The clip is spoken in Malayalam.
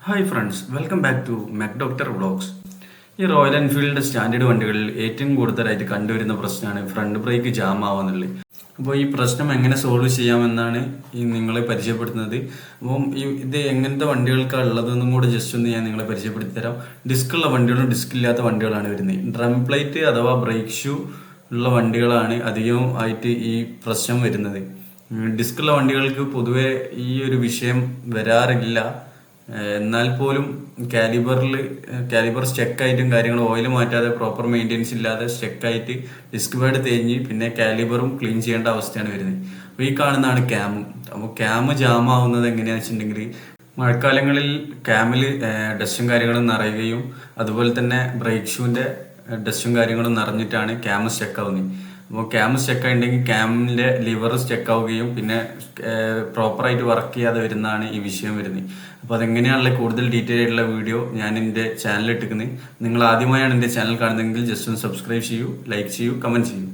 Hi friends, welcome back to mech doctor vlogs. ഈ റോയൽ എൻഫീൽഡ് സ്റ്റാൻഡേർഡ് വണ്ടികളിൽ ഏറ്റവും കൂടുതലായിട്ട് കണ്ടുവരുന്ന പ്രശ്നമാണ് ഫ്രണ്ട് ബ്രേക്ക് ജാം ആവുന്നുള്ളത്. അപ്പോൾ ഈ പ്രശ്നം എങ്ങനെ സോൾവ് ചെയ്യാമെന്നാണ് ഈ നിങ്ങളെ പരിചയപ്പെടുത്തുന്നത്. അപ്പം ഇത് എങ്ങനത്തെ വണ്ടികൾക്കാണ് ഉള്ളതെന്നും കൂടെ ജസ്റ്റ് ഒന്ന് ഞാൻ നിങ്ങളെ പരിചയപ്പെടുത്തി തരാം. ഡിസ്ക് ഉള്ള വണ്ടികളും ഡിസ്ക് ഇല്ലാത്ത വണ്ടികളാണ് വരുന്നത്. ഡ്രം പ്ലേറ്റ് അഥവാ ബ്രേക്ക് ഷൂ ഉള്ള വണ്ടികളാണ് അധികവും ആയിട്ട് ഈ പ്രശ്നം വരുന്നത്. ഡിസ്ക് ഉള്ള വണ്ടികൾക്ക് പൊതുവെ ഈ ഒരു വിഷയം വരാറില്ല. എന്നാൽ പോലും കാലിബർ സ്റ്റെക്കായിട്ടും കാര്യങ്ങൾ ഓയിൽ മാറ്റാതെ പ്രോപ്പർ മെയിൻ്റെനൻസ് ഇല്ലാതെ സ്റ്റെക്കായിട്ട് ഡിസ്ക് പാഡ് തേഞ്ഞ് പിന്നെ കാലിബറും ക്ലീൻ ചെയ്യേണ്ട അവസ്ഥയാണ് വരുന്നത്. അപ്പോൾ ഈ കാണുന്നതാണ് ക്യാമ്. അപ്പോൾ ക്യാമ് ജാം ആവുന്നത് എങ്ങനെയാണെന്ന് വെച്ചിട്ടുണ്ടെങ്കിൽ മഴക്കാലങ്ങളിൽ ക്യാമിൽ ഡസ്റ്റും കാര്യങ്ങളും നിറയുകയും അതുപോലെ തന്നെ ബ്രേക്ക് ഷൂവിൻ്റെ ഡസ്റ്റും കാര്യങ്ങളും നിറഞ്ഞിട്ടാണ് ക്യാമ് സ്റ്റെക്ക് ആവുന്നത്. അപ്പോൾ ക്യാമ് സ്റ്റെക്ക് ആയിട്ടുണ്ടെങ്കിൽ ക്യാമിൻ്റെ ലിവർ സ്റ്റെക്ക് ആവുകയും പിന്നെ പ്രോപ്പറായിട്ട് വർക്ക് ചെയ്യാതെ വരുന്നതാണ് ഈ വിഷയം വരുന്നത്. അപ്പോൾ അതെങ്ങനെയാണുള്ള കൂടുതൽ ഡീറ്റെയിൽ ആയിട്ടുള്ള വീഡിയോ ഞാൻ എൻ്റെ ചാനലിൽ ഇട്ടിരിക്കുന്നത്. നിങ്ങൾ ആദ്യമായാണ് എൻ്റെ ചാനൽ കാണുന്നതെങ്കിൽ ജസ്റ്റ് ഒന്ന് സബ്സ്ക്രൈബ് ചെയ്യൂ, ലൈക്ക് ചെയ്യൂ, കമൻറ്റ് ചെയ്യൂ.